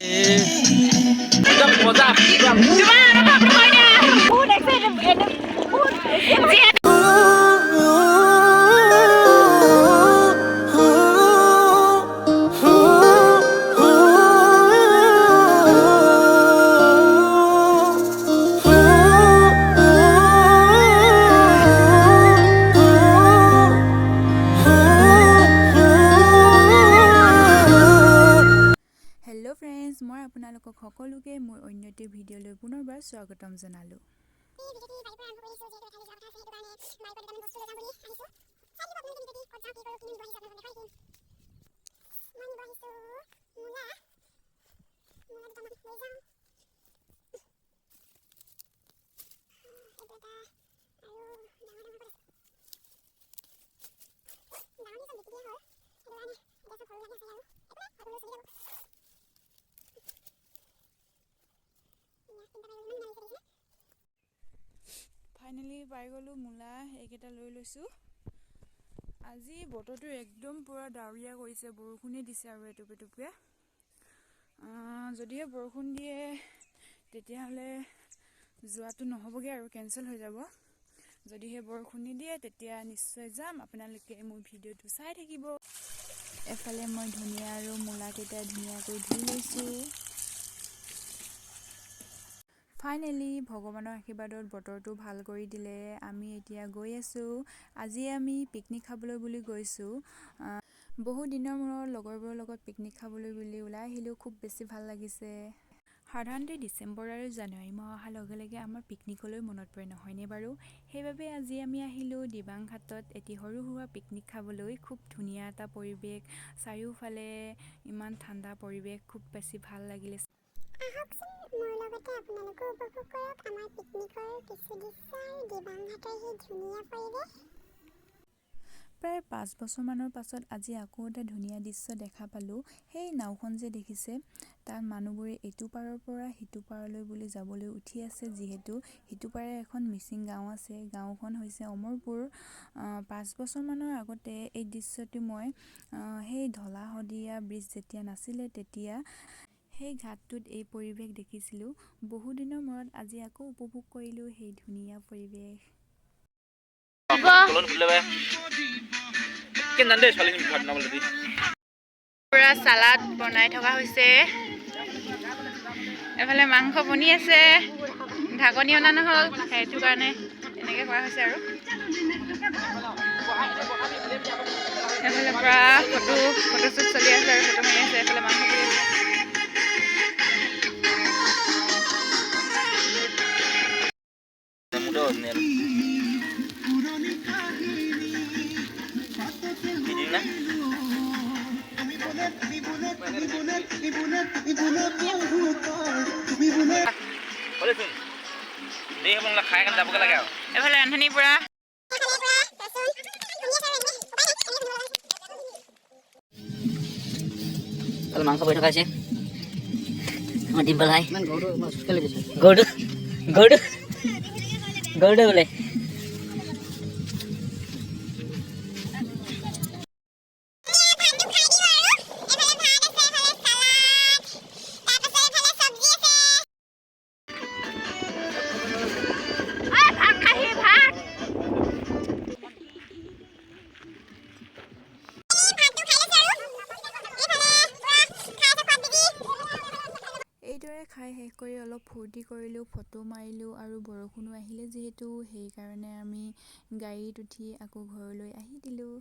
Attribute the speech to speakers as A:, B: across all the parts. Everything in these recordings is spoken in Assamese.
A: एकदम मजा
B: মই আপোনালোকক সকলোকে মোৰ অন্যটি ভিডিঅ'লৈ পুনৰবাৰ স্বাগতম জনালোঁ। ফাইনেলি পাই গ'লোঁ মূলা এইকেইটা লৈ লৈছোঁ। আজি বতৰটো একদম পূৰা ডাৱৰীয়া কৰিছে, বৰষুণেই দিছে আৰু এটুপ এটুপকৈ। যদিহে বৰষুণ দিয়ে তেতিয়াহ'লে যোৱাটো নহ'বগৈ আৰু কেঞ্চেল হৈ যাব। যদিহে বৰষুণ নিদিয়ে তেতিয়া নিশ্চয় যাম, আপোনালোকে মোৰ ভিডিঅ'টো চাই থাকিব। এফালে মই ধনিয়া আৰু মূলাকেইটা ধুনীয়াকৈ ধুই লৈছোঁ। ফাইনেলি ভগৱানৰ আশীৰ্বাদত বতৰটো ভাল কৰি দিলে, আমি এতিয়া গৈ আছোঁ। আজি আমি পিকনিক খাবলৈ বুলি গৈছোঁ। বহু দিনৰ মূৰত লগৰবোৰৰ লগত পিকনিক খাবলৈ বুলি ওলাই আহিলোঁ। খুব বেছি ভাল লাগিছে। সাধাৰণতে ডিচেম্বৰ আৰু জানুৱাৰী মাহ অহাৰ লগে লগে আমাৰ পিকনিকলৈ মনত পৰে, নহয়নে বাৰু? সেইবাবে আজি আমি আহিলোঁ দিবাং ঘাটত এটি সৰু সুৰা পিকনিক খাবলৈ। খুব ধুনীয়া এটা পৰিৱেশ, চাৰিওফালে ইমান ঠাণ্ডা পৰিৱেশ, খুব বেছি ভাল লাগিলে।
C: আহকচোন মোৰ লগতে আপোনালোকে উপভোগ কৰক আমাৰ পিকনিকৰ কিছু দৃশ্য আৰু দিবাং ঘাটৰ সেই ধুনীয়া পৰিৱেশ।
B: প্ৰায় 5 বছৰমানৰ পাছত আজি আকৌ এটা ধুনীয়া দৃশ্য দেখা পালোঁ। সেই নাওখন যে দেখিছে, তাত মানুহবোৰে এইটো পাৰৰ পৰা সিটো পাৰলৈ বুলি যাবলৈ উঠি আছে। যিহেতু সিটো পাৰে এখন মিচিং গাঁও আছে, গাঁওখন হৈছে অমৰপুৰ। 5 বছৰমানৰ আগতে এই দৃশ্যটো মই সেই ঢলা শদিয়া ব্ৰিজ যেতিয়া নাছিলে তেতিয়া সেই ঘাটটোত এই পৰিৱেশ দেখিছিলোঁ। বহুদিনৰ মূৰত আজি আকৌ উপভোগ কৰিলোঁ সেই ধুনীয়া পৰিৱেশ। পুৰা চালাড বনাই থকা হৈছে, এফালে মাংস বনি আছে, ঢাকনি অনা নহ'ল, সেইটো কাৰণে এনেকৈ কৰা হৈছে আৰু। এফালে পুৰা ফটোশ্বুট চলি আছে আৰু ফটো মাৰি আছে, এফালে মাংস বনি আছে। এফালে ৰান্ধনি পুৰা
A: মাংস বহি থকা আছে। ডিম পেলাই গৰুটো গৰুটো গৰুটো বোলে
B: খাই শেষ কৰি অলপ ফূৰ্তি কৰিলোঁ, ফটো মাৰিলোঁ আৰু বৰষুণো আহিলে যিহেতু সেইকাৰণে আমি গাড়ীত উঠি আকৌ ঘৰলৈ আহি দিলোঁ।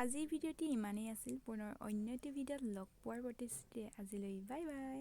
B: আজিৰ ভিডিঅ'টি ইমানেই আছিল। পুনৰ অন্য এটি ভিডিঅ'ত লগ পোৱাৰ প্ৰতিশ্ৰুতিৰে আজিলৈ বাই বাই।